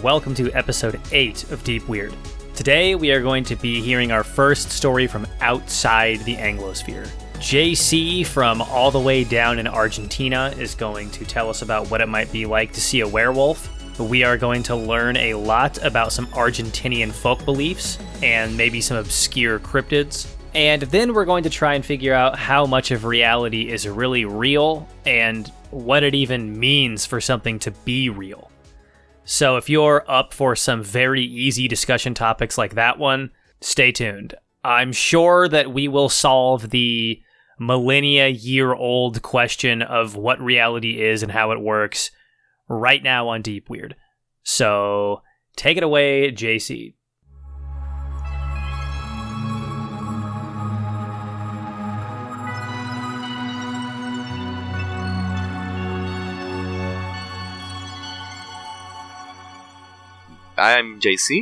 welcome to episode 8 of Deep Weird. Today we are going to be hearing our first story from outside the Anglosphere. JC from all the way down in Argentina is going to tell us about what it might be like to see a werewolf. We are going to learn a lot about some Argentinian folk beliefs and maybe some obscure cryptids. And then we're going to try and figure out how much of reality is really real and what it even means for something to be real. So if you're up for some very easy discussion topics like that one, stay tuned. I'm sure that we will solve the millennia-year-old question of what reality is and how it works right now on Deep Weird. So take it away, JC. I'm JC.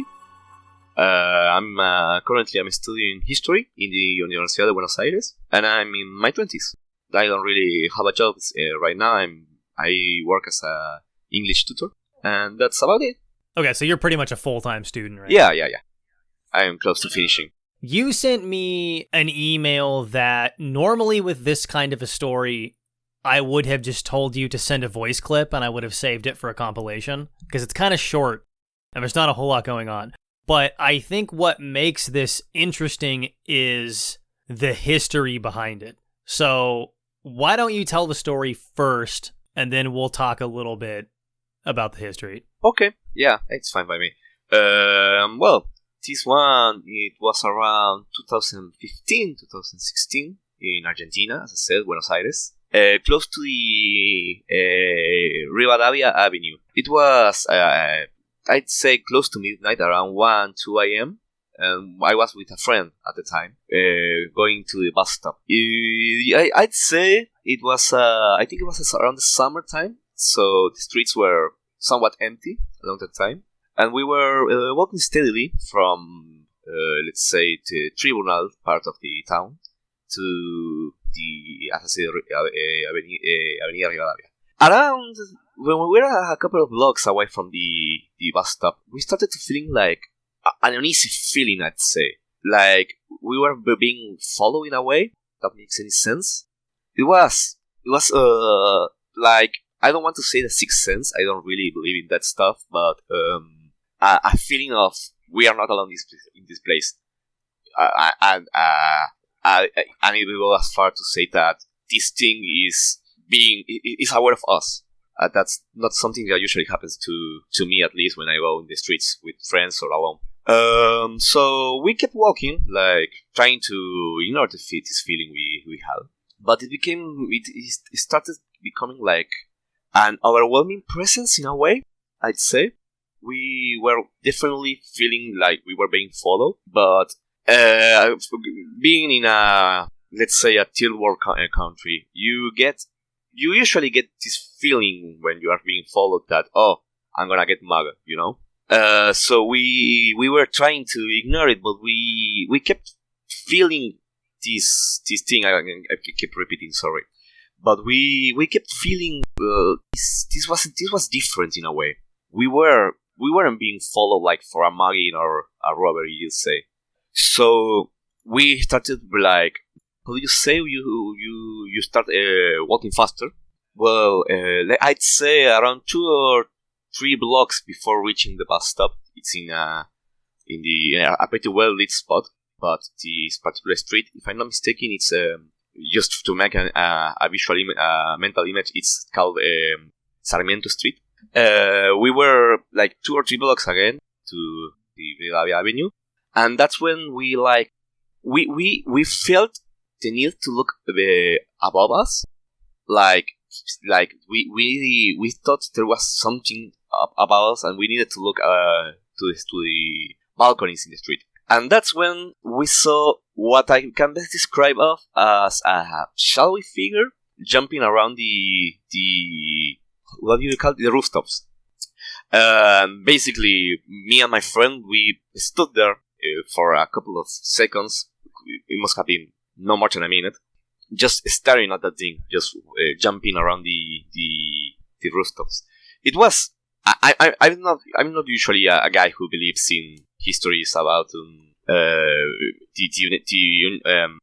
Currently I'm studying history in the Universidad de Buenos Aires, and I'm in my 20s. I don't really have a job right now. I work as a English tutor, and that's about it. Okay, so you're pretty much a full-time student, right? Yeah. I am close to finishing. You sent me an email that normally with this kind of a story, I would have just told you to send a voice clip and I would have saved it for a compilation, because it's kind of short and there's not a whole lot going on. But I think what makes this interesting is the history behind it. So why don't you tell the story first, and then we'll talk a little bit about the history. Okay, yeah, it's fine by me. Well, this one, it was around 2015, 2016 in Argentina, as I said, Buenos Aires. Close to the Rivadavia Avenue. It was, I'd say, close to midnight, around 1, 2 a.m. And I was with a friend at the time, going to the bus stop. I'd say it was, I think it was around the summertime, so the streets were somewhat empty along that time. And we were walking steadily from, let's say, the tribunal part of the town to the, as I said, Avenida Rivadavia. Around, when we were a couple of blocks away from the bus stop, we started to feeling like an uneasy feeling, I'd say. Like we were being followed in a way that makes any sense. It was like, I don't want to say the sixth sense. I don't really believe in that stuff, but a feeling of we are not alone in this place. And it will go as far to say that this thing is aware of us. That's not something that usually happens to me, at least when I go in the streets with friends or alone. So we kept walking, like trying to ignore this feeling we had. But it started becoming like an overwhelming presence in a way, I'd say. We were definitely feeling like we were being followed, but being in a, let's say, a third world country, you usually get this feeling when you are being followed that, oh, I'm gonna get mugged, you know? So we were trying to ignore it, but we kept feeling this thing. I keep repeating, sorry. But we kept feeling this was different in a way. We weren't being followed like for a mugging or a robbery, you say. So we started like, how do you say you start walking faster? Well, I'd say around 2 or 3 blocks before reaching the bus stop. It's in a pretty well lit spot, but this particular street, if I'm not mistaken, it's just to make a visual mental image. It's called Sarmiento Street. We were like 2 or 3 blocks again to the Rivadavia Avenue, and that's when we felt the need to look above us, like we thought there was something above us, and we needed to look to the balconies in the street. And that's when we saw what I can best describe as a shadowy figure jumping around the what do you call it? The rooftops. Basically, me and my friend, we stood there for a couple of seconds. It must have been no more than a minute, just staring at that thing, just jumping around the rooftops. It was I'm not usually a guy who believes in histories about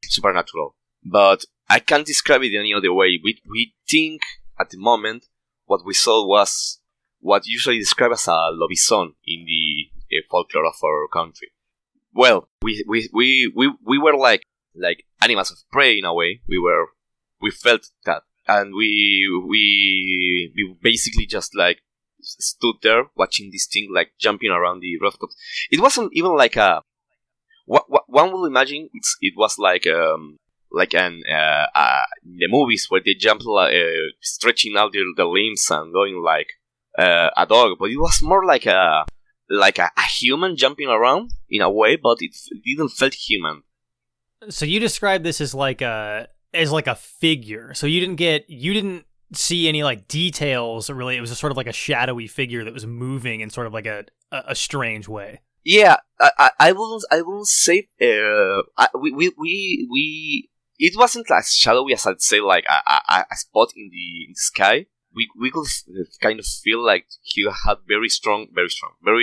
supernatural, but I can't describe it any other way. We think at the moment what we saw was what usually described as a lobison in the folklore of our country. Well, we were like animals of prey in a way. We felt that, and we basically just like stood there watching this thing like jumping around the rooftop. It wasn't even like a what one will imagine. It was like in the movies where they jump stretching out the limbs and going like a dog, but it was more like a human jumping around in a way, but it didn't feel human. So you described this as like a figure. So you didn't see any like details really. It was sort of like a shadowy figure that was moving in sort of like a strange way. Yeah, I wouldn't say we it wasn't as shadowy as I'd say like a spot in the sky. We could kind of feel like he had very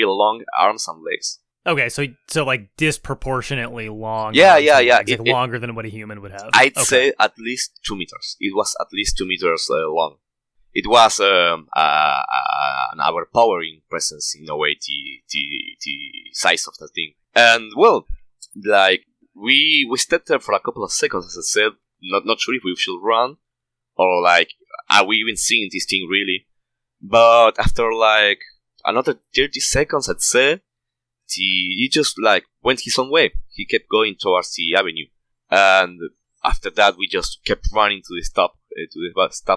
long arms and legs. Okay, so like disproportionately long. Yeah. Like longer than what a human would have. I'd say at least 2 meters. It was at least 2 meters long. It was an overpowering presence in a way, the size of the thing. And well, like we stayed there for a couple of seconds, as I said, not sure if we should run or like are we even seeing this thing really? But after like another 30 seconds, I'd say, he just like went his own way. He kept going towards the avenue, and after that, we just kept running to the stop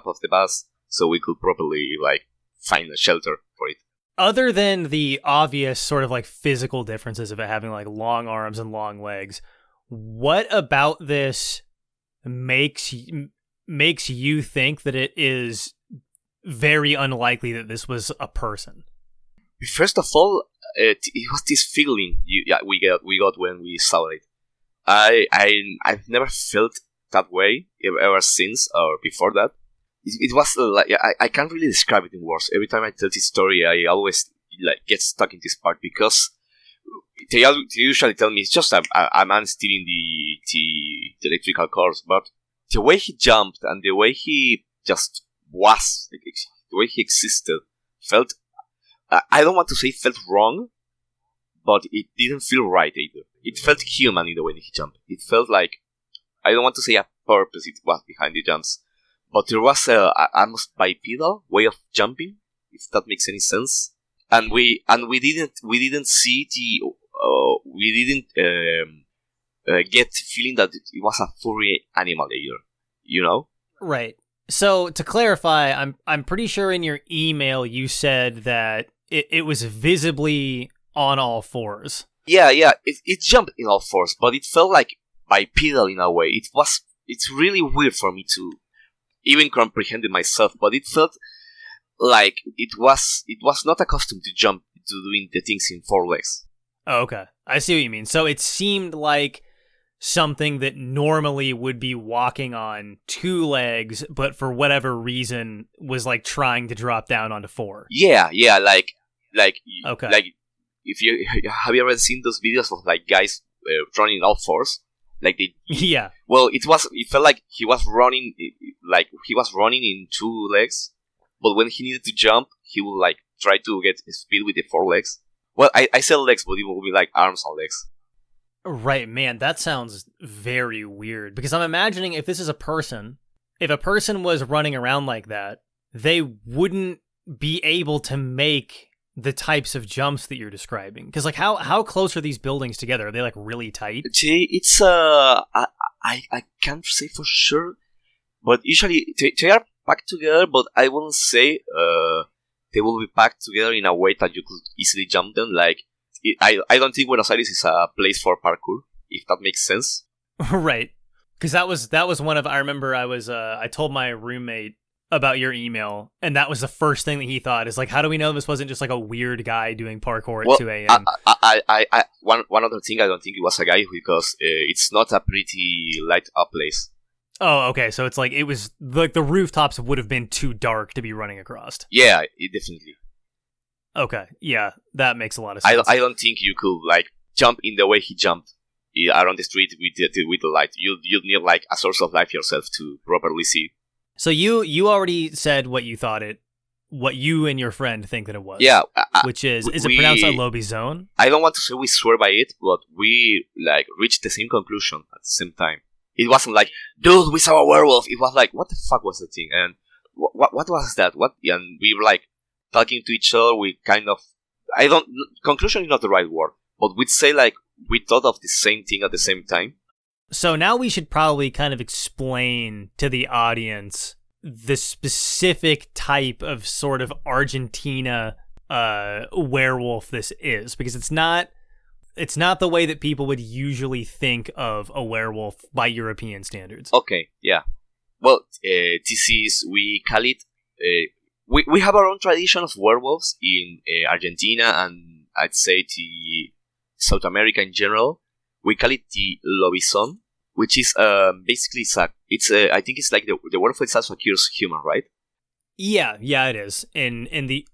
of the bus, so we could properly like find a shelter for it. Other than the obvious sort of like physical differences of it having like long arms and long legs, what about this makes you think that it is very unlikely that this was a person? First of all, it was this feeling we got when we saw it. I've never felt that way ever since or before that. It was like I can't really describe it in words. Every time I tell this story, I always like get stuck in this part because they usually tell me it's just a man stealing the electrical cords, but the way he jumped and the way he just was, like, the way he existed, felt. I don't want to say it felt wrong, but it didn't feel right either. It felt human in the way that he jumped. It felt like, I don't want to say a purpose it was behind the jumps, but there was a almost bipedal way of jumping, if that makes any sense. And we didn't see get the feeling that it was a furry animal either, you know? Right. So to clarify, I'm pretty sure in your email you said that it was visibly on all fours. Yeah, it jumped in all fours, but it felt like bipedal in a way. It's really weird for me to even comprehend it myself, but it felt like it was not accustomed to jump to doing the things in 4 legs. Oh, okay. I see what you mean. So it seemed like something that normally would be walking on 2 legs, but for whatever reason was like trying to drop down onto 4. Yeah, like okay. Like if you have you ever seen those videos of like guys running all 4s? Like they yeah. Well, it felt like he was running in 2 legs, but when he needed to jump, he would like try to get speed with the 4 legs. Well, I said legs, but it would be like arms and legs. Right, man, that sounds very weird, because I'm imagining if a person was running around like that, they wouldn't be able to make the types of jumps that you're describing. Because like how close are these buildings together? Are they like really tight? It's I can't say for sure, but usually they are packed together, but I wouldn't say they will be packed together in a way that you could easily jump them. Like I don't think Buenos Aires is a place for parkour, if that makes sense. Right, because that was one of, I remember I told my roommate about your email, and that was the first thing that he thought is like, how do we know this wasn't just like a weird guy doing parkour at 2 a.m.? One other thing, I don't think it was a guy because it's not a pretty light up place. Oh, okay, so it's like it was like the rooftops would have been too dark to be running across. Yeah, definitely. Okay, yeah, that makes a lot of sense. I don't think you could like jump in the way he jumped around the street with the light. You need like a source of light yourself to properly see. So you already said what you and your friend think that it was. Yeah, which is it pronounced lobizón? I don't want to say we swear by it, but we like reached the same conclusion at the same time. It wasn't like, dude, we saw a werewolf. It was like, what the fuck was the thing? And what was that? What? And we were like talking to each other. We kind of, conclusion is not the right word, but we'd say like we thought of the same thing at the same time. So now we should probably kind of explain to the audience the specific type of sort of Argentina werewolf this is, because it's not the way that people would usually think of a werewolf by European standards. Okay, yeah. Well, this is, we call it, we have our own tradition of werewolves in Argentina, and I'd say the South America in general. We call it the lobizón, which is basically I think it's like the werewolf itself occurs human, right? Yeah, it is. In the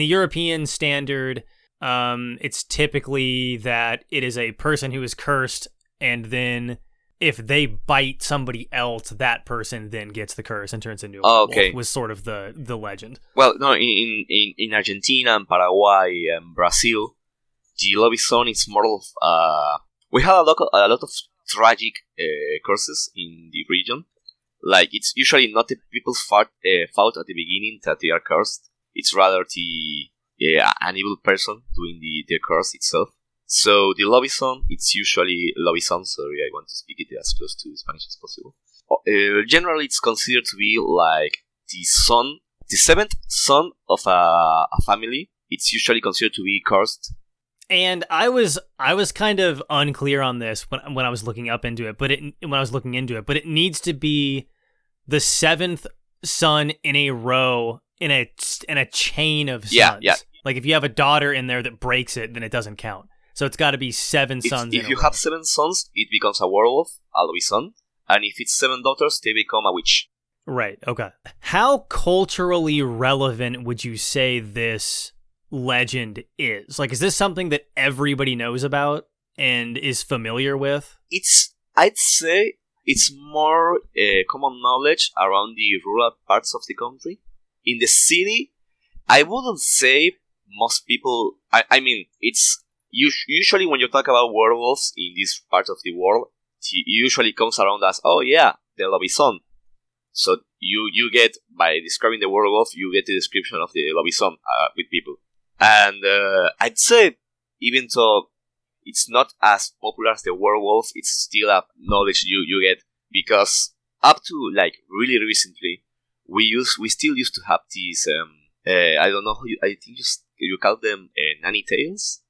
European standard, it's typically that it is a person who is cursed, and then if they bite somebody else, that person then gets the curse and turns into a werewolf. Okay. Was sort of the legend. Well, no, in Argentina and Paraguay and Brazil, the lobizón is more of we have a lot of tragic curses in the region. Like, it's usually not the people's fault at the beginning that they are cursed. It's rather an evil person doing the curse itself. So the lobizón, it's usually lobizón. Sorry, I want to speak it as close to Spanish as possible. Generally, it's considered to be like the seventh son of a family. It's usually considered to be cursed. And I was kind of unclear on this when I was looking into it, but it needs to be the seventh son in a row in a chain of sons. Yeah. Like if you have a daughter in there that breaks it, then it doesn't count. So it's got to be seven sons. If you have 7 sons, it becomes a werewolf, a lobizón, and if it's 7 daughters, they become a witch. Right. Okay. How culturally relevant would you say this legend is? Like, is this something that everybody knows about and is familiar with? I'd say it's more common knowledge around the rural parts of the country. In the city, I wouldn't say most people. I mean, it's usually when you talk about werewolves in this part of the world, it usually comes around as, oh yeah, the lobizón. So you get, by describing the werewolf, you get the description of the lobizón with people. And I'd say, even though it's not as popular as the werewolf, it's still a knowledge you get, because up to like really recently, we still used to have these I don't know how I think you call them nanny tales,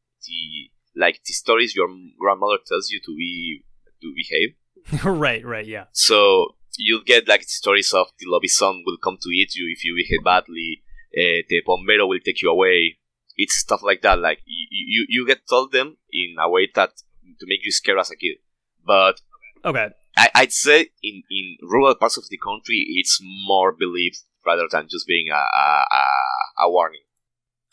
the stories your grandmother tells you to behave. right, yeah. So you'll get like stories of the lobizón will come to eat you if you behave badly. The bombero will take you away. It's stuff like that. Like you get told them in a way that to make you scared as a kid. But okay, I'd say in rural parts of the country, it's more believed rather than just being a warning.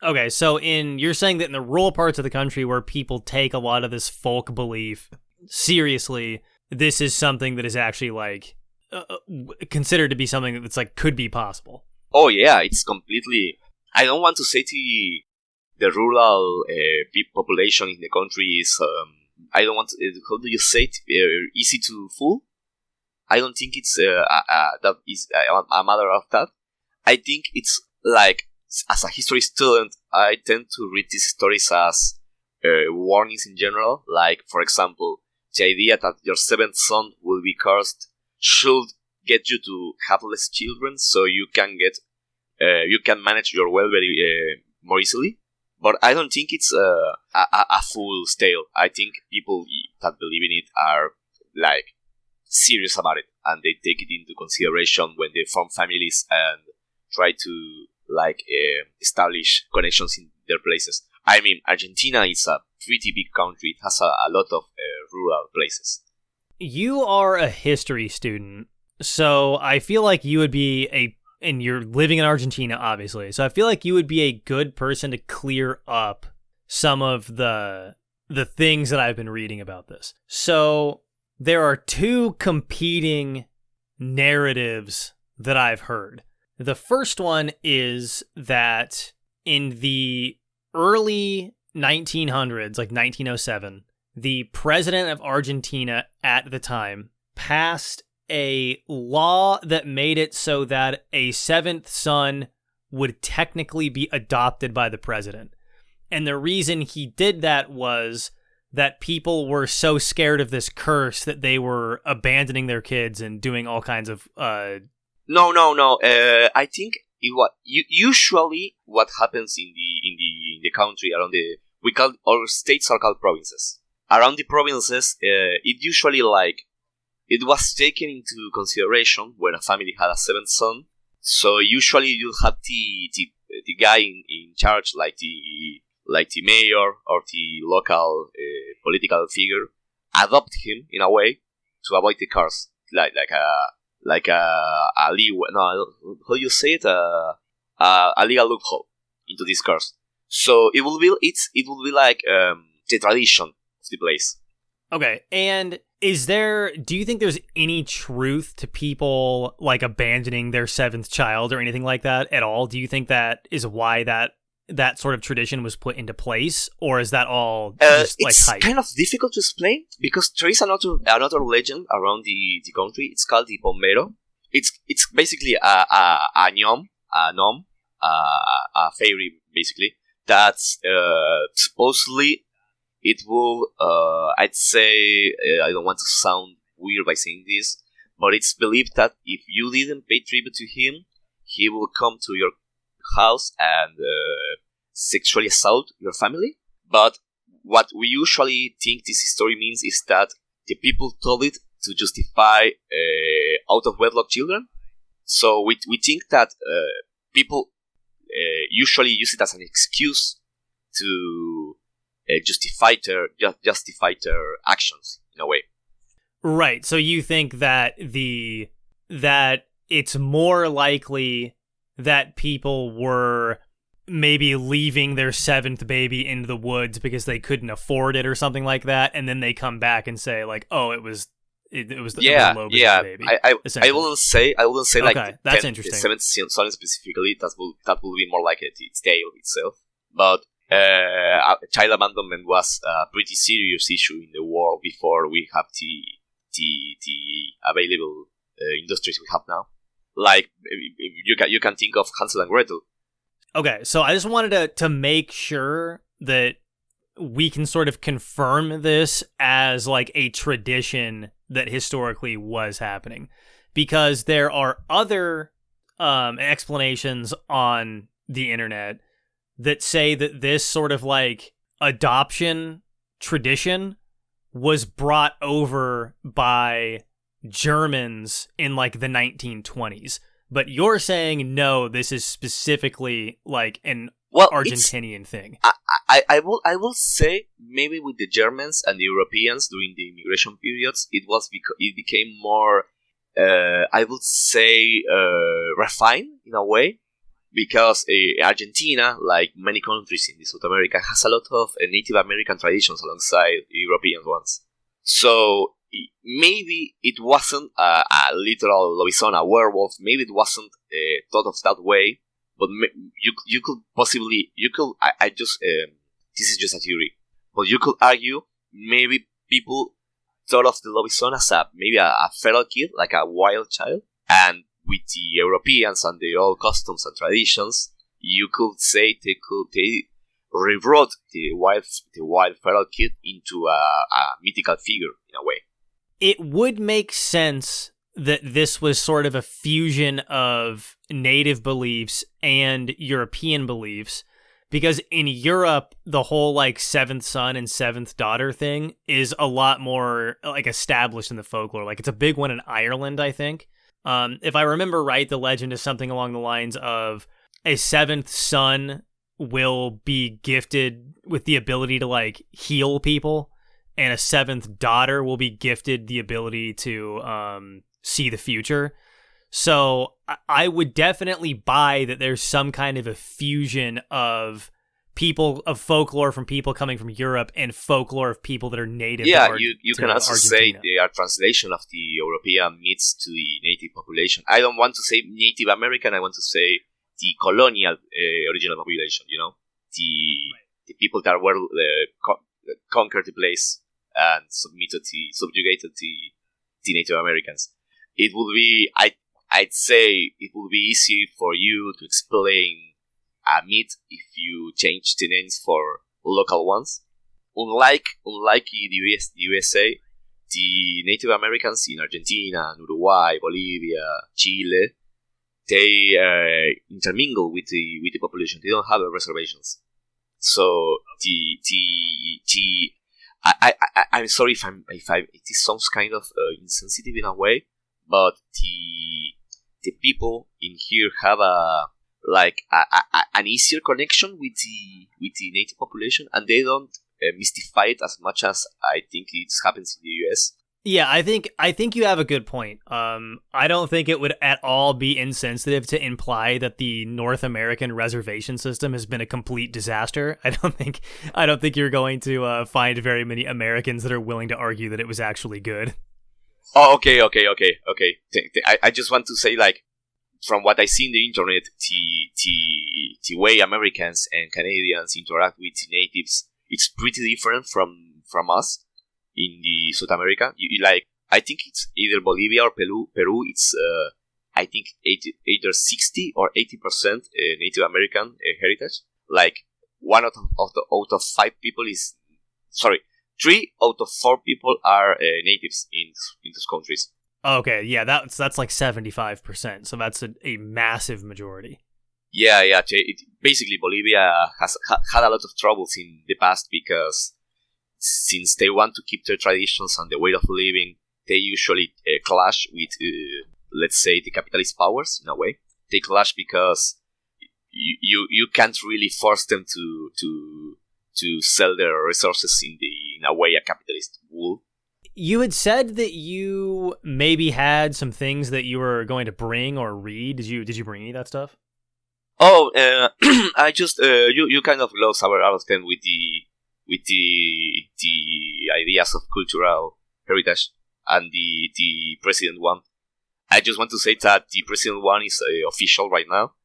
Okay, so you're saying that in the rural parts of the country where people take a lot of this folk belief seriously, this is something that is actually like considered to be something that's like could be possible. Oh yeah, it's completely. I don't want to say the rural population in the country is. I don't want to, how do you say it? Easy to fool? I don't think it's that is a matter of that. I think it's like, as a history student, I tend to read these stories as warnings in general. Like, for example, the idea that your 7th son will be cursed should get you to have less children, so you can manage your well-being more easily. But I don't think it's a full tale. I think people that believe in it are like serious about it, and they take it into consideration when they form families and try to like establish connections in their places. I mean, Argentina is a pretty big country. It has a lot of rural places. You are a history student, so I feel like you would be and you're living in Argentina, obviously. So I feel like you would be a good person to clear up some of the things that I've been reading about this. So there are two competing narratives that I've heard. The first one is that in the early 1900s, like 1907, the president of Argentina at the time passed a law that made it so that a seventh son would technically be adopted by the president. And the reason he did that was that people were so scared of this curse that they were abandoning their kids and doing all kinds of No. I think usually what happens in the country around our states are called provinces. Around the provinces, it usually it was taken into consideration when a family had a seventh son. So usually you have the guy in charge, like the mayor or the local political figure, adopt him in a way to avoid the curse, like a legal, no, how do you say it, a legal loophole into this curse. So it will be like the tradition of the place. Okay, and do you think there's any truth to people like abandoning their seventh child or anything like that at all? Do you think that is why that sort of tradition was put into place, or is that all just it's hype? Kind of difficult to explain because there is another legend around the country. It's called the bombero. It's basically a gnome, a fairy basically. That's supposedly it will. I'd say I don't want to sound weird by saying this, but it's believed that if you didn't pay tribute to him, he will come to your house and sexually assault your family. But what we usually think this story means is that the people told it to justify out of wedlock children. So we think that people usually use it as an excuse to justify their actions in a way. Right. So you think that that it's more likely that people were maybe leaving their seventh baby into the woods because they couldn't afford it or something like that, and then they come back and say like, "Oh, it was the Lobos baby." I wouldn't say okay, like that's 10, interesting. The seventh son specifically. That will be more like its tale itself. But child abandonment was a pretty serious issue in the world before we have the available industries we have now. Like you can think of Hansel and Gretel. Okay, so I just wanted to make sure that we can sort of confirm this as like a tradition that historically was happening, because there are other explanations on the internet that say that this sort of like adoption tradition was brought over by Germans in like the 1920s. But you're saying no, this is specifically like an Argentinian thing. I will say maybe with the Germans and the Europeans during the immigration periods, it became more, I would say, refined in a way, because Argentina, like many countries in South America, has a lot of Native American traditions alongside European ones. So maybe it wasn't a literal lobizón, a werewolf. Maybe it wasn't thought of that way. But you could possibly, I just, this is just a theory, but you could argue maybe people thought of the lobizón as maybe a feral kid, like a wild child, and with the Europeans and the old customs and traditions, you could say they rewrote the wild feral kid into a mythical figure in a way. It would make sense that this was sort of a fusion of native beliefs and European beliefs, because in Europe, the whole like seventh son and seventh daughter thing is a lot more like established in the folklore. Like it's a big one in Ireland, I think. If I remember right, the legend is something along the lines of a seventh son will be gifted with the ability to like heal people, and a seventh daughter will be gifted the ability to see the future. So I would definitely buy that there's some kind of a fusion of folklore from people coming from Europe and folklore of people that are native. Yeah, you can also Argentina. say they are translation of the European myths to the native population. I don't want to say Native American. I want to say the colonial original population. The people that were conquered the place and subjugated the Native Americans. It would be I'd say it would be easy for you to explain a myth if you change the names for local ones. Unlike in the USA, the Native Americans in Argentina, Uruguay, Bolivia, Chile, they intermingle with the population. They don't have reservations. So I'm sorry if this sounds kind of insensitive in a way, but the people in here have an easier connection with the native population, and they don't mystify it as much as I think it happens in the US. Yeah, I think you have a good point. I don't think it would at all be insensitive to imply that the North American reservation system has been a complete disaster. I don't think you're going to find very many Americans that are willing to argue that it was actually good. Oh, okay. I just want to say, like, from what I see in the internet, the way Americans and Canadians interact with natives, it's pretty different from us in the South America. I think it's either Bolivia or Peru. It's I think either 60 or 80% Native American heritage. Like out of 5 people is 3 out of 4 people are natives in those countries. Okay, yeah, that's like 75%, so that's a massive majority. Yeah. Basically, Bolivia has had a lot of troubles in the past because since they want to keep their traditions and the way of living, they usually clash with, let's say, the capitalist powers in a way. They clash because you can't really force them to sell their resources in a way a capitalist would. You had said that you maybe had some things that you were going to bring or read. Did you bring any of that stuff? Oh, I just you kind of lost our understand with the ideas of cultural heritage and the president one. I just want to say that the president one is official right now.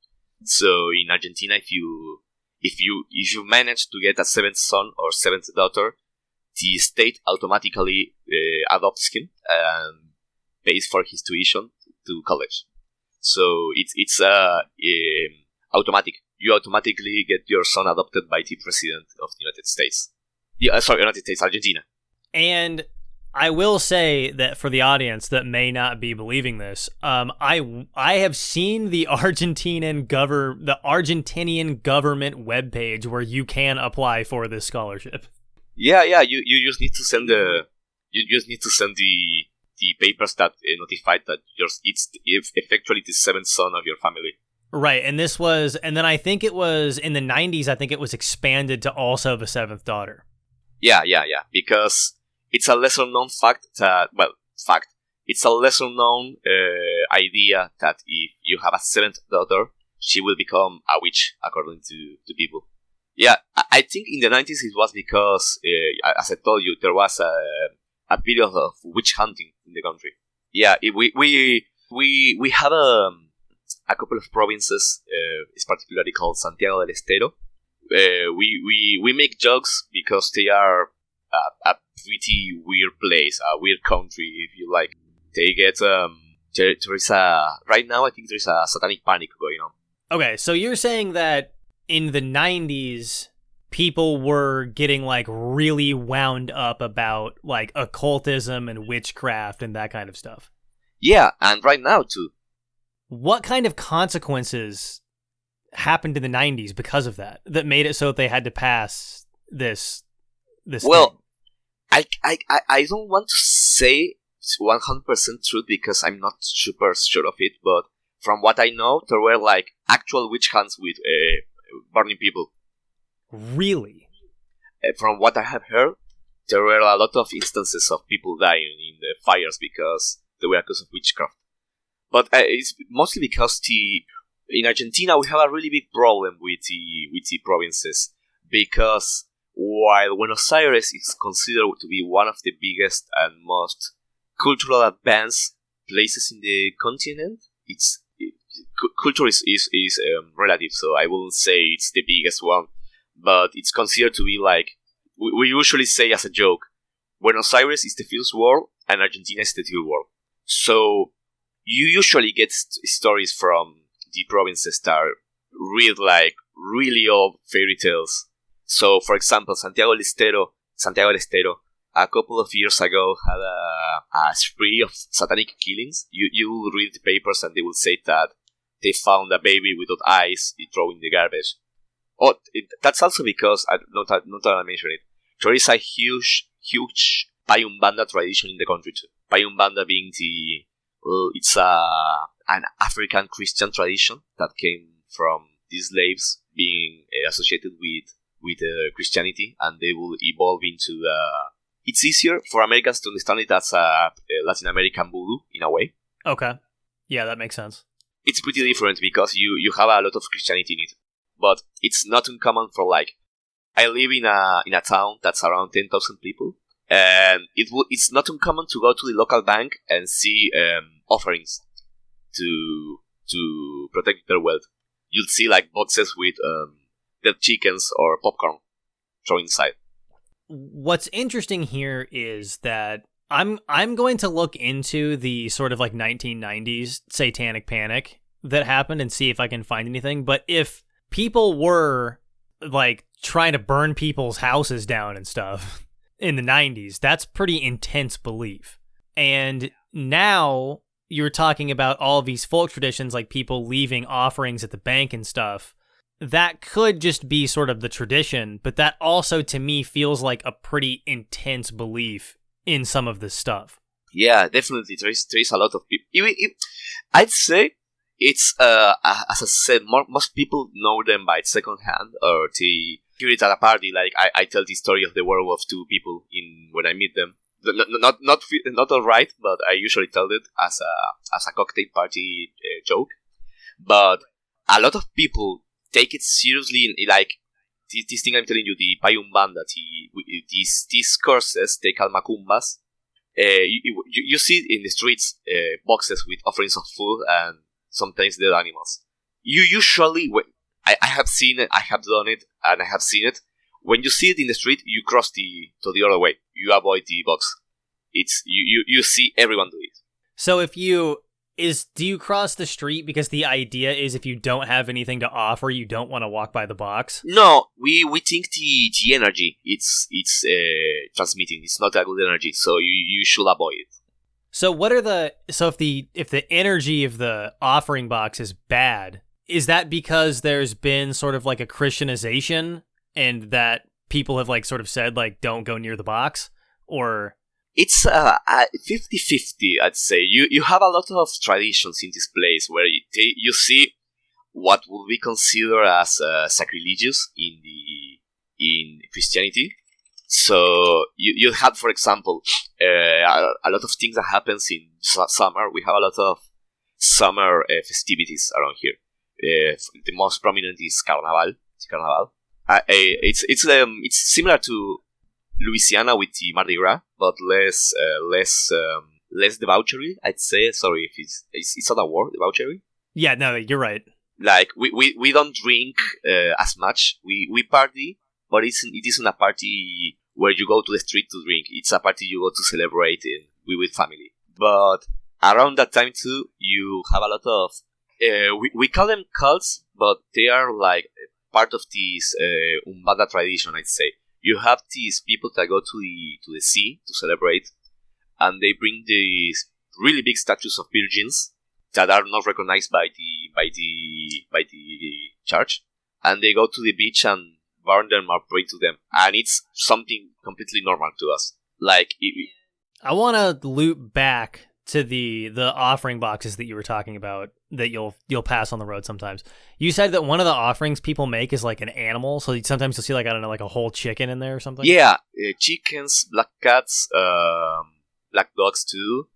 So in Argentina, if you manage to get a 7th son or 7th daughter, the state automatically adopts him and pays for his tuition to college. So it's automatic. You automatically get your son adopted by the president of the United States. United States, Argentina. And I will say that for the audience that may not be believing this, I have seen the Argentinian government webpage where you can apply for this scholarship. Yeah. You just need to send the papers that notify that it's effectively the 7th son of your family. Right, and then I think it was in the 90s. I think it was expanded to also the 7th daughter. Yeah. Because it's a lesser known it's a lesser known idea that if you have a 7th daughter, she will become a witch, according to people. Yeah, I think in the 90s it was because, as I told you, there was a period of witch hunting in the country. Yeah, we have a couple of provinces, it's particularly called Santiago del Estero. We make jokes because they are a pretty weird place, a weird country, if you like. They get there is right now I think there is a satanic panic going on. Okay, so you're saying that in the 90s, people were getting like really wound up about like occultism and witchcraft and that kind of stuff. Yeah, and right now too. What kind of consequences happened in the 90s because of that made it so that they had to pass this well thing? I don't want to say 100% truth because I'm not super sure of it, but from what I know, there were like actual witch hunts with burning people. Really? From what I have heard, there were a lot of instances of people dying in the fires because they were accused of witchcraft. But it's mostly because in Argentina we have a really big problem with the provinces, because while Buenos Aires is considered to be one of the biggest and most cultural advanced places in the continent, culture is relative, so I wouldn't say it's the biggest one, but it's considered to be like, we usually say as a joke, Buenos Aires is the first world and Argentina is the third world. So you usually get stories from the provinces that read like really old fairy tales. So, for example, Santiago del Estero, a couple of years ago had a spree of satanic killings. You will read the papers and they will say that they found a baby without eyes thrown in the garbage. That's also because, not that I mentioned it, there is a huge Payumbanda tradition in the country too. Payumbanda being it's an African Christian tradition that came from these slaves being associated with Christianity, and they will evolve into. It's easier for Americans to understand it as a Latin American voodoo in a way. Okay, yeah, that makes sense. It's pretty different because you have a lot of Christianity in it, but it's not uncommon for like. I live in a town that's around 10,000 people, and it's not uncommon to go to the local bank and see offerings to protect their wealth. You'll see like boxes with dead chickens or popcorn thrown inside. What's interesting here is that I'm going to look into the sort of like 1990s satanic panic that happened and see if I can find anything. But if people were like trying to burn people's houses down and stuff in the 90s, that's pretty intense belief. And now you're talking about all these folk traditions, like people leaving offerings at the bank and stuff. That could just be sort of the tradition, but that also to me feels like a pretty intense belief in some of this stuff. Yeah, definitely. There is a lot of people. I'd say it's, as I said, most people know them by second hand, or they hear it at a party. Like I tell the story of the werewolf to people when I meet them. Not all right, but I usually tell it as a cocktail party joke. But a lot of people take it seriously, like this thing I'm telling you, the Payumbanda, these curses they call macumbas. You see in the streets boxes with offerings of food and sometimes dead animals. You usually, I have seen it, I have done it, and I have seen it. When you see it in the street, you cross to the other way. You avoid the box. It's you see everyone do it. So do you cross the street because the idea is if you don't have anything to offer, you don't want to walk by the box? No, we think the energy it's transmitting. It's not a good energy, so you should avoid it. So if the energy of the offering box is bad, is that because there's been sort of like a Christianization and that people have like sort of said like don't go near the box, or? It's 50-50, I'd say. You have a lot of traditions in this place where you see what would be considered as sacrilegious in Christianity. So you have, for example, a lot of things that happens in summer. We have a lot of summer festivities around here. The most prominent is Carnaval. It's similar to Louisiana with the Mardi Gras, but less debauchery, I'd say. Sorry if it's not a word, debauchery. Yeah, no, you're right. Like we don't drink as much. We party, but it isn't a party where you go to the street to drink. It's a party you go to celebrate with family. But around that time too, you have a lot of we call them cults, but they are like part of this Umbanda tradition, I'd say. You have these people that go to the sea to celebrate, and they bring these really big statues of virgins that are not recognized by the church, and they go to the beach and burn them or pray to them, and it's something completely normal to us. Like, I want to loop back to the offering boxes that you were talking about that you'll pass on the road sometimes. You said that one of the offerings people make is like an animal, so sometimes you'll see like, I don't know, like a whole chicken in there or something? Yeah, chickens, black cats, black dogs too.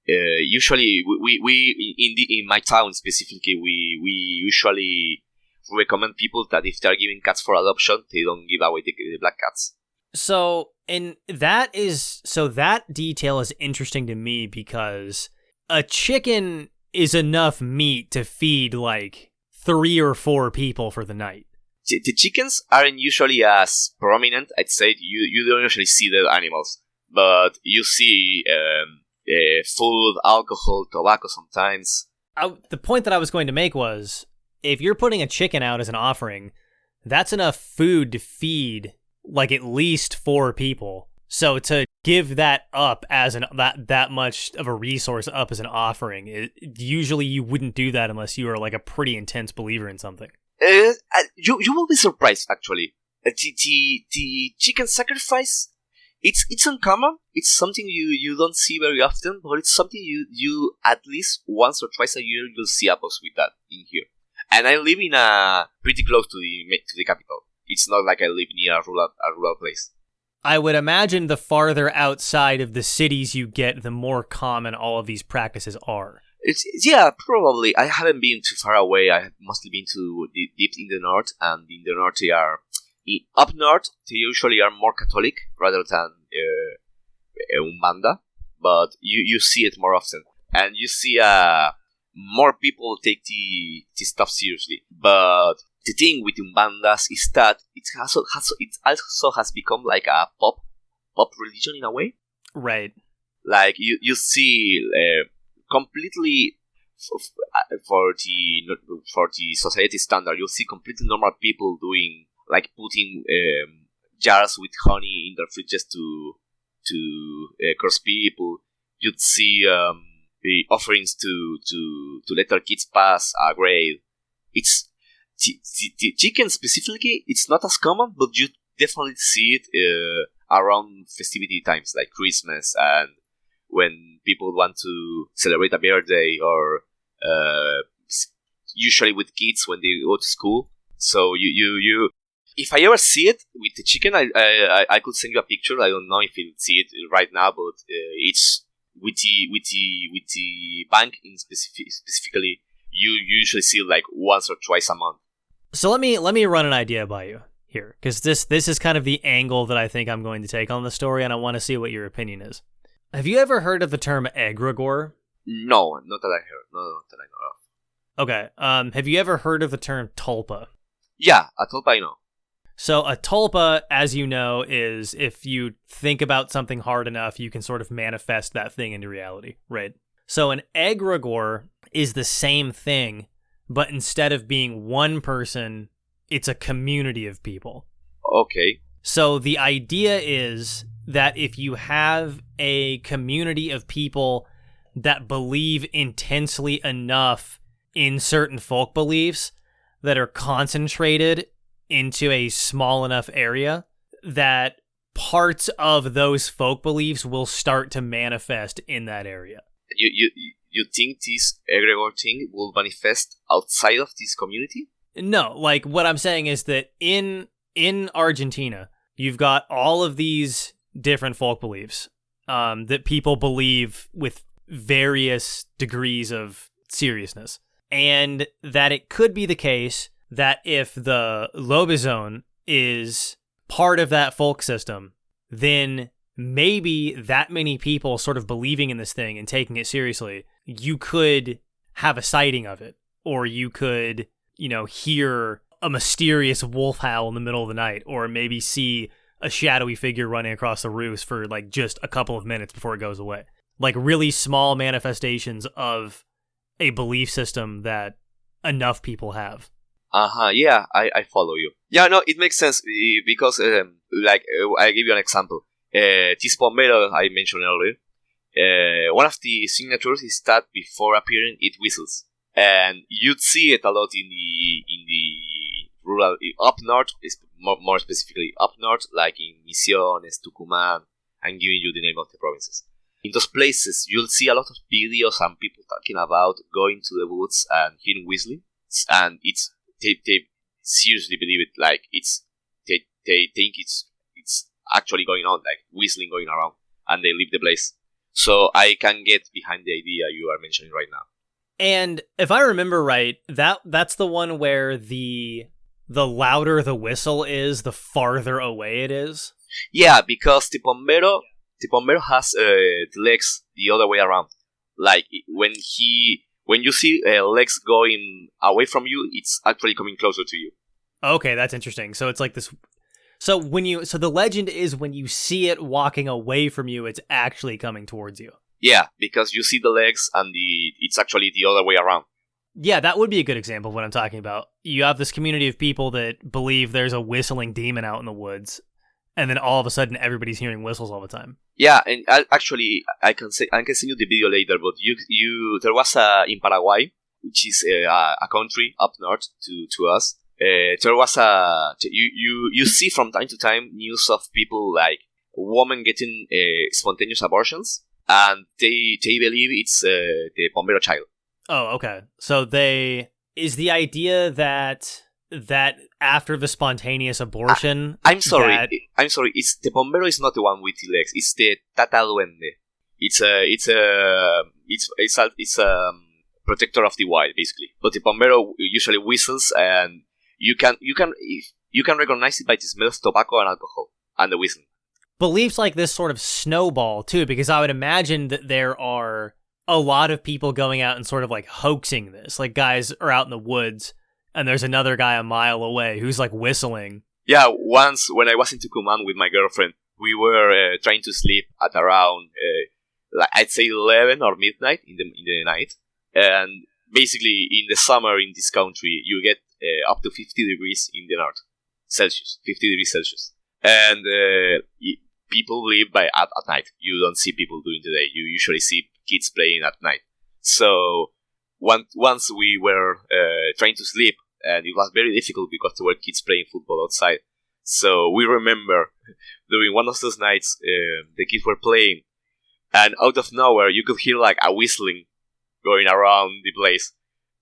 usually we in my town specifically we usually recommend people that if they are giving cats for adoption, they don't give away the black cats. So that detail is interesting to me because a chicken is enough meat to feed like 3 or 4 people for the night. The chickens aren't usually as prominent. I'd say you don't usually see the animals, but you see food, alcohol, tobacco sometimes. The point that I was going to make was, if you're putting a chicken out as an offering, that's enough food to feed like at least 4 people. So to give that up as that much of a resource up as an offering, usually you wouldn't do that unless you are like a pretty intense believer in something. You will be surprised actually. The chicken sacrifice, it's uncommon. It's something you don't see very often, but it's something you at least once or twice a year you'll see a box with that in here. And I live in pretty close to the capital. It's not like I live near a rural place. I would imagine the farther outside of the cities you get, the more common all of these practices are. Yeah, probably. I haven't been too far away. I have mostly been to deep in the north, and in the north they are up north. They usually are more Catholic rather than Umbanda, but you see it more often, and you see more people take the stuff seriously. But the thing with Umbandas is that it also has become like a pop religion in a way. Right. Like you see completely for the society standard, you see completely normal people doing like putting jars with honey in their fridges to curse people. You'd see the offerings to let their kids pass a grade. It's the chicken specifically. It's not as common, but you definitely see it around festivity times like Christmas and when people want to celebrate a birthday, or usually with kids when they go to school. So you if I ever see it with the chicken, I could send you a picture. I don't know if you'll see it right now, but it's with the bank in specifically. You usually see it like once or twice a month. So let me run an idea by you here, because this is kind of the angle that I think I'm going to take on the story, and I want to see what your opinion is. Have you ever heard of the term egregor? No, not that I heard. No, not that I know of. Okay. Have you ever heard of the term tulpa? Yeah, a tulpa I know. So a tulpa, as you know, is if you think about something hard enough, you can sort of manifest that thing into reality, right? So an egregor is the same thing, but instead of being one person, it's a community of people. Okay. So the idea is that if you have a community of people that believe intensely enough in certain folk beliefs that are concentrated into a small enough area, that parts of those folk beliefs will start to manifest in that area. You think this egregor thing will manifest outside of this community? No, like what I'm saying is that in Argentina, you've got all of these different folk beliefs that people believe with various degrees of seriousness. And that it could be the case that if the lobizón is part of that folk system, then maybe that many people sort of believing in this thing and taking it seriously, you could have a sighting of it. Or you could, hear a mysterious wolf howl in the middle of the night, or maybe see a shadowy figure running across the roofs for like just a couple of minutes before it goes away. Like really small manifestations of a belief system that enough people have. Yeah, I follow you. Yeah, no, it makes sense because, I'll give you an example. This bombero I mentioned earlier, one of the signatures is that before appearing, it whistles. And you'd see it a lot in the rural, up north, more specifically up north, like in Misiones, Tucumán. I'm giving you the name of the provinces. In those places, you'll see a lot of videos and people talking about going to the woods and hearing whistling. And they seriously believe it, like they think it's actually going on, like whistling going around, and they leave the place. So I can get behind the idea you are mentioning right now. And if I remember right, that's the one where the louder the whistle is, the farther away it is. Yeah, because the bombero has the legs the other way around. Like when you see legs going away from you, it's actually coming closer to you. Okay, that's interesting. So it's like this. So the legend is when you see it walking away from you, it's actually coming towards you. Yeah, because you see the legs and it's actually the other way around. Yeah, that would be a good example of what I'm talking about. You have this community of people that believe there's a whistling demon out in the woods, and then all of a sudden everybody's hearing whistles all the time. Yeah, and I can send you the video later. But there was in Paraguay, which is a country up north to us. There was you see from time to time news of people like women getting spontaneous abortions, and they believe it's the bombero child. Oh, okay. So is the idea that after the spontaneous abortion, I'm sorry. It's the bombero is not the one with the legs. It's the tata duende. It's a protector of the wild, basically. But the bombero usually whistles, and you can recognize it by the smell of tobacco and alcohol and the whistle. Beliefs like this sort of snowball too, because I would imagine that there are a lot of people going out and sort of like hoaxing this. Like guys are out in the woods, and there's another guy a mile away who's like whistling. Yeah, once when I was in Tucumán with my girlfriend, we were trying to sleep at around, I'd say 11 or midnight in the night. And basically, in the summer in this country, you get up to 50 degrees in the north, Celsius, 50 degrees Celsius. And people live at night. You don't see people during the day. You usually see kids playing at night. So once we were trying to sleep, and it was very difficult because there were kids playing football outside. So we remember during one of those nights, the kids were playing, and out of nowhere you could hear like a whistling going around the place,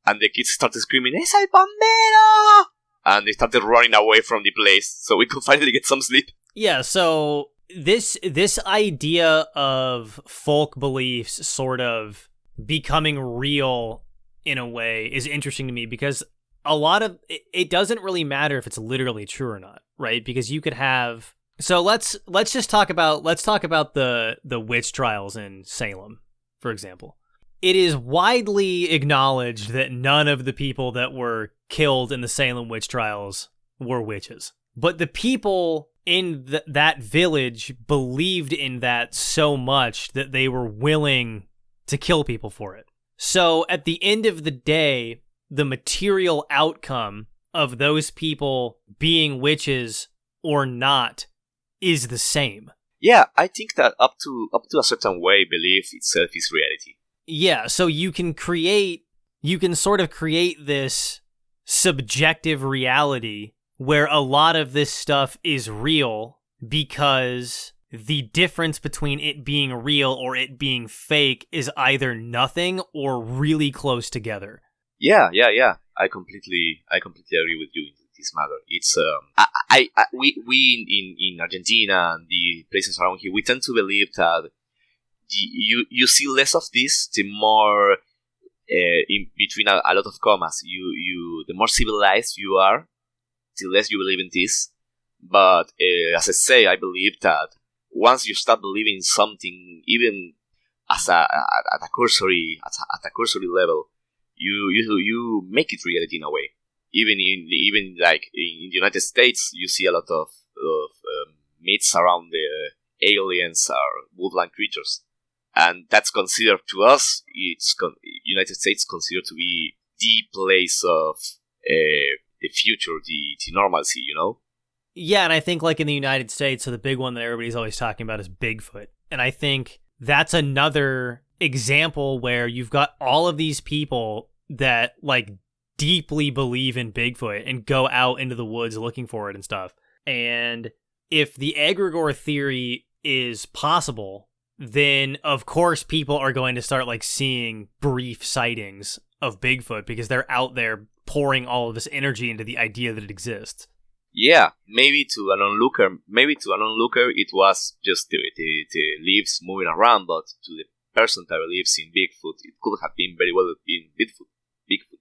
and the kids started screaming, "Es el bombero!" And they started running away from the place, so we could finally get some sleep. Yeah, so this idea of folk beliefs sort of becoming real in a way is interesting to me, because a lot of it doesn't really matter if it's literally true or not, right? Because you could have. So let's talk about the witch trials in Salem, for example. It is widely acknowledged that none of the people that were killed in the Salem witch trials were witches, but the people in that village believed in that so much that they were willing to kill people for it. So at the end of the day, the material outcome of those people being witches or not is the same. Yeah, I think that up to a certain way, belief itself is reality. Yeah, so you can sort of create this subjective reality where a lot of this stuff is real because the difference between it being real or it being fake is either nothing or really close together. Yeah. I completely agree with you in this matter. It's we in Argentina and the places around here, we tend to believe that you see less of this, the more in between a lot of commas, the more civilized you are, the less you believe in this. But as I say, I believe that once you start believing something, even at a cursory level, you make it reality in a way. Even like in the United States, you see a lot of myths around the aliens or woodland creatures, and that's considered to us. United States considered to be the place of the future, the normalcy, you know? Yeah, and I think like in the United States, so the big one that everybody's always talking about is Bigfoot. And I think that's another example where you've got all of these people that like deeply believe in Bigfoot and go out into the woods looking for it and stuff. And if the egregor theory is possible, then of course people are going to start like seeing brief sightings of Bigfoot because they're out there pouring all of this energy into the idea that it exists. Yeah, maybe to an onlooker, it was just the leaves moving around, but to the person that believes in Bigfoot, it could have been very well been Bigfoot. Bigfoot.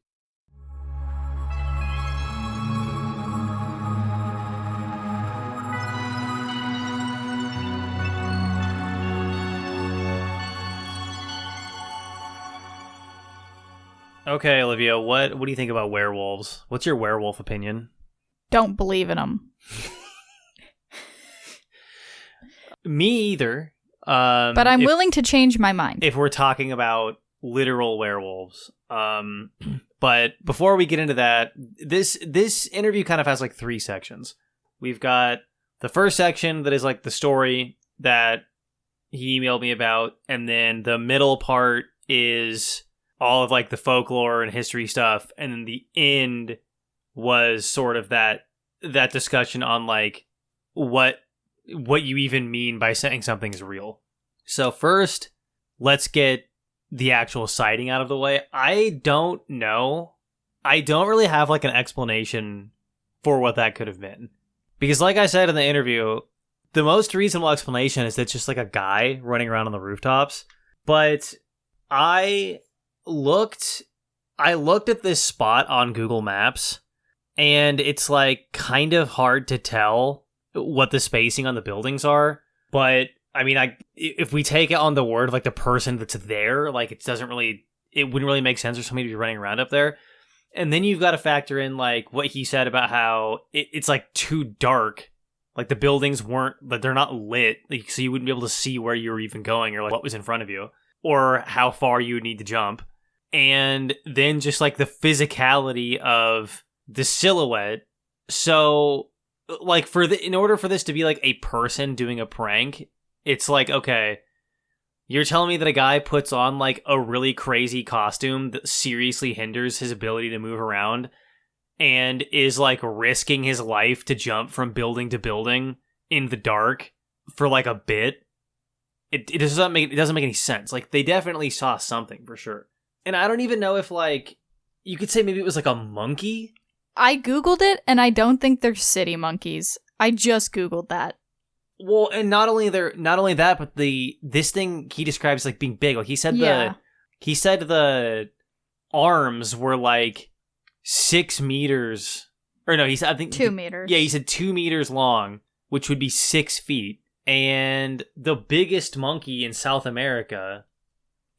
Okay, Olivia, what do you think about werewolves? What's your werewolf opinion? Don't believe in them. Me either. But I'm willing to change my mind. If we're talking about literal werewolves. But before we get into that, this interview kind of has like 3 sections. We've got the first section that is like the story that he emailed me about, and then the middle part is all of like the folklore and history stuff, and then the end was sort of that discussion on like what you even mean by saying something is real. So first, let's get the actual sighting out of the way. I don't know. I don't really have like an explanation for what that could have been. Because like I said in the interview, the most reasonable explanation is that it's just like a guy running around on the rooftops. But I looked at this spot on Google Maps, and it's like kind of hard to tell what the spacing on the buildings are. But I mean, if we take it on the word of like the person that's there, like it wouldn't really make sense for somebody to be running around up there. And then you've got to factor in like what he said about how it's like too dark. Like the buildings they're not lit, like, so you wouldn't be able to see where you were even going or like what was in front of you or how far you would need to jump. And then just like the physicality of the silhouette. So like in order for this to be like a person doing a prank, it's like, okay, you're telling me that a guy puts on like a really crazy costume that seriously hinders his ability to move around and is like risking his life to jump from building to building in the dark for like a bit. It doesn't make any sense. Like they definitely saw something for sure. And I don't even know if like you could say maybe it was like a monkey. I Googled it and I don't think they're city monkeys. I just Googled that. Well, and not only that, but this thing he describes like being big. Like he said the arms were like 6 meters, or no, he said I think 2 meters. Yeah, he said 2 meters long, which would be 6 feet. And the biggest monkey in South America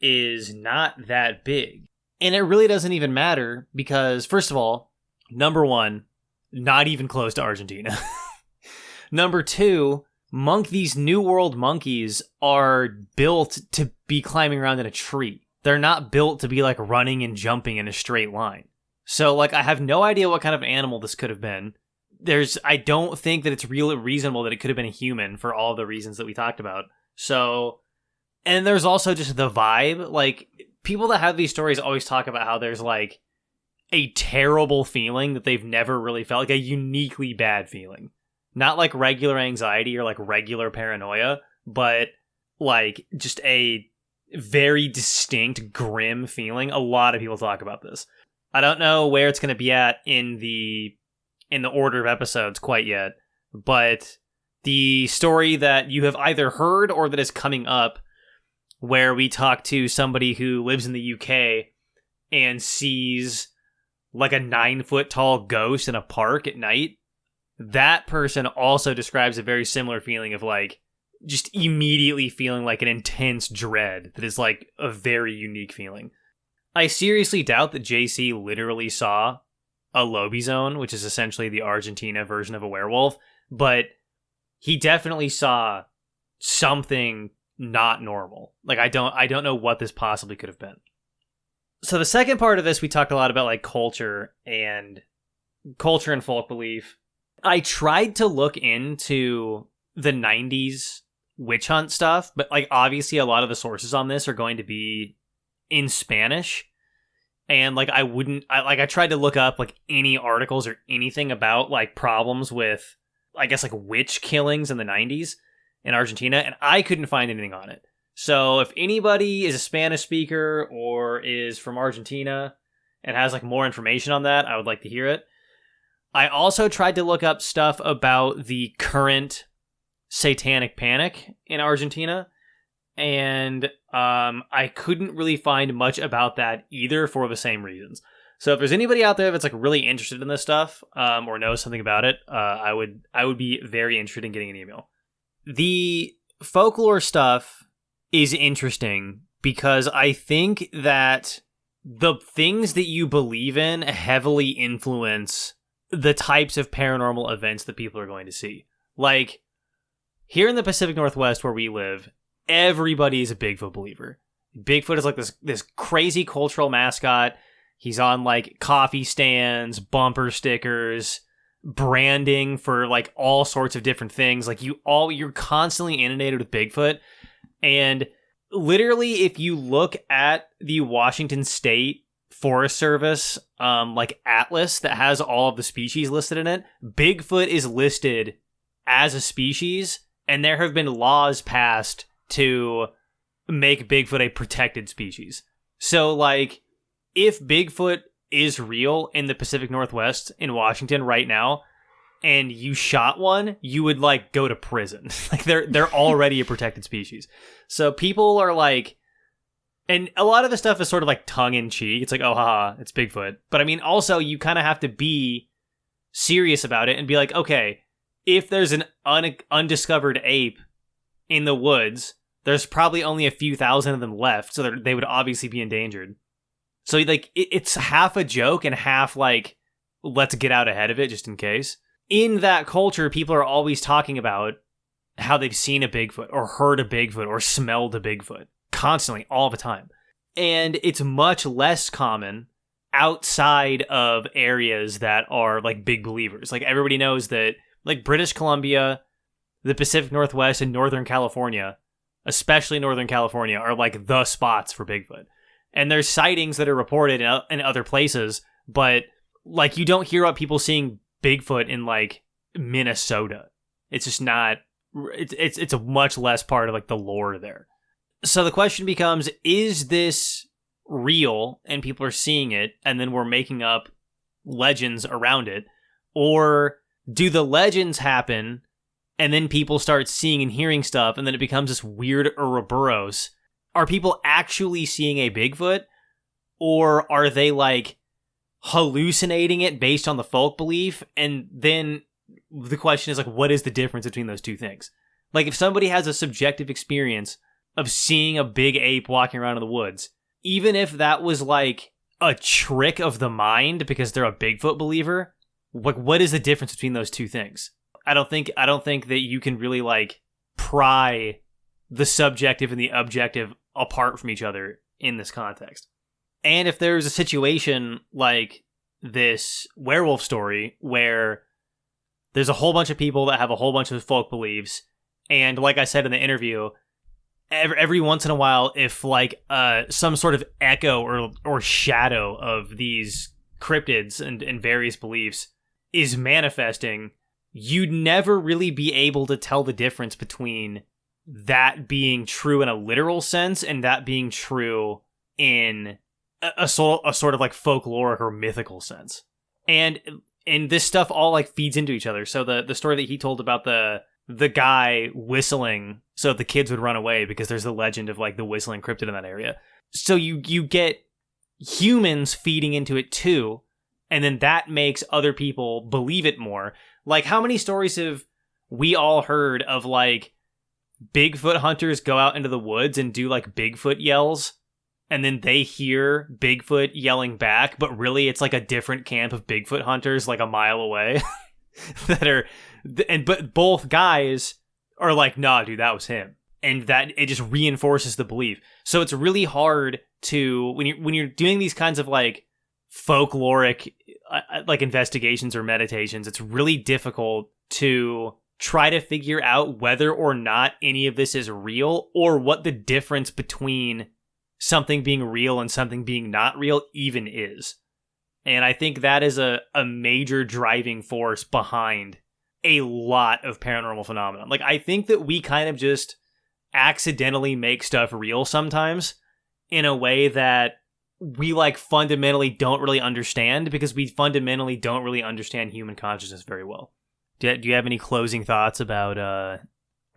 is not that big, and it really doesn't even matter because first of all, number one, not even close to Argentina. Number two, these New World monkeys are built to be climbing around in a tree. They're not built to be like running and jumping in a straight line. So like I have no idea what kind of animal this could have been. I don't think that it's really reasonable that it could have been a human for all the reasons that we talked about. So, and there's also just the vibe. Like people that have these stories always talk about how there's like a terrible feeling that they've never really felt, like a uniquely bad feeling. Not like regular anxiety or like regular paranoia, but like just a very distinct, grim feeling. A lot of people talk about this. I don't know where it's going to be at in the order of episodes quite yet, but the story that you have either heard or that is coming up, where we talk to somebody who lives in the UK and sees like a 9-foot tall ghost in a park at night, that person also describes a very similar feeling of like just immediately feeling like an intense dread that is like a very unique feeling. I seriously doubt that JC literally saw a lobizone, which is essentially the Argentina version of a werewolf, but he definitely saw something not normal. Like I don't know what this possibly could have been. So the second part of this, we talked a lot about like culture and folk belief. I tried to look into the 90s witch hunt stuff, but like obviously a lot of the sources on this are going to be in Spanish. And like I tried to look up like any articles or anything about like problems with, I guess, like witch killings in the 90s in Argentina, and I couldn't find anything on it. So if anybody is a Spanish speaker or is from Argentina and has like more information on that, I would like to hear it. I also tried to look up stuff about the current satanic panic in Argentina, and I couldn't really find much about that either for the same reasons. So if there's anybody out there that's like really interested in this stuff or knows something about it, I would be very interested in getting an email. The folklore stuff is interesting because I think that the things that you believe in heavily influence the types of paranormal events that people are going to see. Like, here in the Pacific Northwest where we live, everybody is a Bigfoot believer. Bigfoot is like this crazy cultural mascot. He's on like coffee stands, bumper stickers, branding for like all sorts of different things. Like you're constantly inundated with Bigfoot. And literally, if you look at the Washington State Forest Service like atlas that has all of the species listed in it, Bigfoot is listed as a species, and there have been laws passed to make Bigfoot a protected species. So like, if Bigfoot is real in the Pacific Northwest in Washington right now, and you shot one, you would like go to prison. Like they're already a protected species. So people are like, and a lot of the stuff is sort of like tongue in cheek. It's like, oh, haha, it's Bigfoot. But I mean, also you kind of have to be serious about it and be like, okay, if there's an undiscovered ape in the woods, there's probably only a few thousand of them left. So they would obviously be endangered. So like it's half a joke and half like, let's get out ahead of it just in case. In that culture, people are always talking about how they've seen a Bigfoot or heard a Bigfoot or smelled a Bigfoot constantly, all the time. And it's much less common outside of areas that are like big believers. Like everybody knows that like British Columbia, the Pacific Northwest, and Northern California, especially Northern California, are like the spots for Bigfoot. And there's sightings that are reported in other places, but like you don't hear about people seeing Bigfoot in like Minnesota. It's just not, it's a much less part of like the lore there. So the question becomes, is this real and people are seeing it and then we're making up legends around it? Or do the legends happen and then people start seeing and hearing stuff and then it becomes this weird Ouroboros? Are people actually seeing a Bigfoot? Or are they like hallucinating it based on the folk belief? And then the question is like, what is the difference between those two things? Like if somebody has a subjective experience of seeing a big ape walking around in the woods, even if that was like a trick of the mind because they're a Bigfoot believer, like what is the difference between those two things? I don't think that you can really like pry the subjective and the objective apart from each other in this context. And if there's a situation like this werewolf story where there's a whole bunch of people that have a whole bunch of folk beliefs, and like I said in the interview, every once in a while, if like some sort of echo or shadow of these cryptids and various beliefs is manifesting, you'd never really be able to tell the difference between that being true in a literal sense and that being true in a sort of like folkloric or mythical sense. And this stuff all like feeds into each other. So the story that he told about the guy whistling so the kids would run away because there's the legend of like the whistling cryptid in that area. So you get humans feeding into it too, and then that makes other people believe it more. Like how many stories have we all heard of like Bigfoot hunters go out into the woods and do like Bigfoot yells, and then they hear Bigfoot yelling back, but really it's like a different camp of Bigfoot hunters like a mile away but both guys are like, nah, dude, that was him. And that it just reinforces the belief. So it's really hard to, when you're doing these kinds of like folkloric like investigations or meditations, it's really difficult to try to figure out whether or not any of this is real or what the difference between something being real and something being not real even is. And I think that is a major driving force behind a lot of paranormal phenomena. Like, I think that we kind of just accidentally make stuff real sometimes in a way that we like fundamentally don't really understand, because we fundamentally don't really understand human consciousness very well. Do you have any closing thoughts about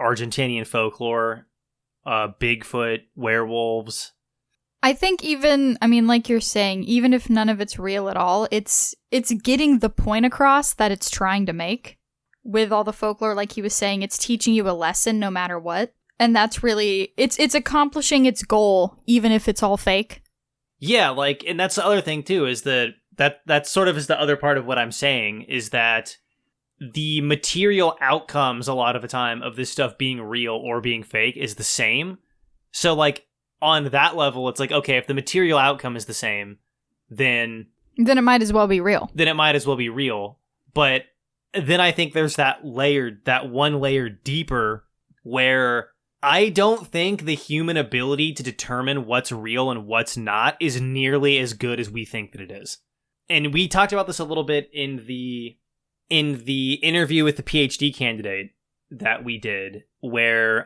Argentinian folklore, Bigfoot, werewolves? I think like you're saying, even if none of it's real at all, it's getting the point across that it's trying to make. With all the folklore, like he was saying, it's teaching you a lesson no matter what. And that's really, it's accomplishing its goal, even if it's all fake. Yeah, like, and that's the other thing too, is that sort of is the other part of what I'm saying, is that the material outcomes a lot of the time of this stuff being real or being fake is the same. So like on that level, it's like, okay, if the material outcome is the same, then it might as well be real. But then I think there's that one layer deeper, where I don't think the human ability to determine what's real and what's not is nearly as good as we think that it is. And we talked about this a little bit in the interview with the PhD candidate that we did, where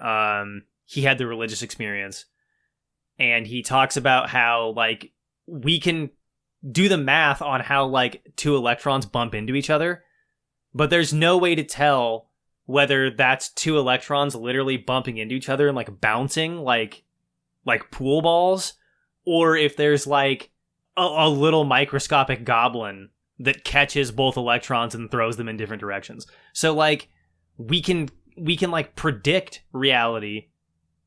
he had the religious experience, and he talks about how like we can do the math on how like two electrons bump into each other, but there's no way to tell whether that's two electrons literally bumping into each other and like bouncing like pool balls, or if there's like a little microscopic goblin that catches both electrons and throws them in different directions. So like we can like predict reality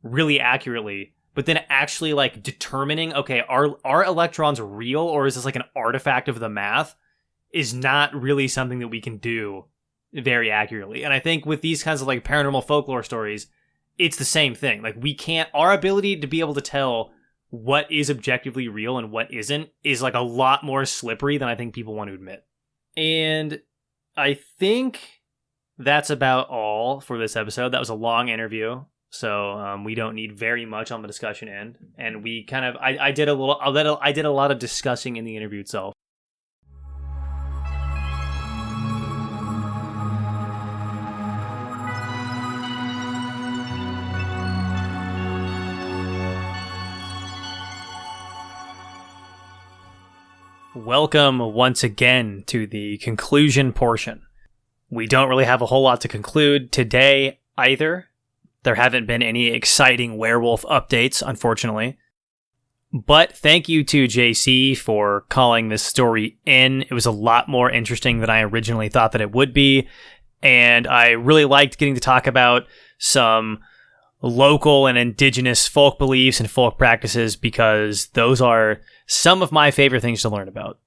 really accurately, but then actually like determining, okay, are electrons real, or is this like an artifact of the math, is not really something that we can do very accurately. And I think with these kinds of like paranormal folklore stories, it's the same thing. Like our ability to be able to tell what is objectively real and what isn't is like a lot more slippery than I think people want to admit. And I think that's about all for this episode. That was a long interview, so we don't need very much on the discussion end. And we kind of, I did a lot of discussing in the interview itself. Welcome once again to the conclusion portion. We don't really have a whole lot to conclude today either. There haven't been any exciting werewolf updates, unfortunately. But thank you to JC for calling this story in. It was a lot more interesting than I originally thought that it would be. And I really liked getting to talk about some local and indigenous folk beliefs and folk practices, because those are some of my favorite things to learn about.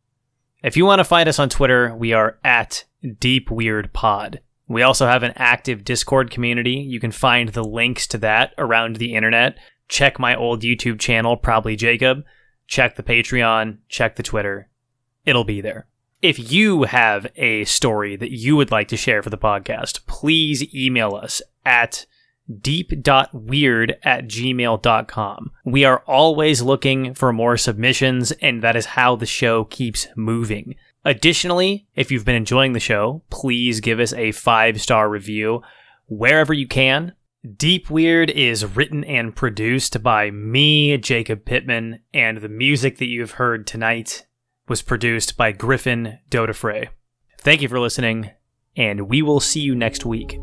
If you want to find us on Twitter, we are at DeepWeirdPod. We also have an active Discord community. You can find the links to that around the internet. Check my old YouTube channel, Probably Jacob. Check the Patreon. Check the Twitter. It'll be there. If you have a story that you would like to share for the podcast, please email us at deep.weird@gmail.com. We are always looking for more submissions, and that is how the show keeps moving. Additionally, if you've been enjoying the show, please give us a 5-star review wherever you can. Deep Weird is written and produced by me, Jacob Pittman, and the music that you've heard tonight was produced by Griffin Dodefray. Thank you for listening, and we will see you next week.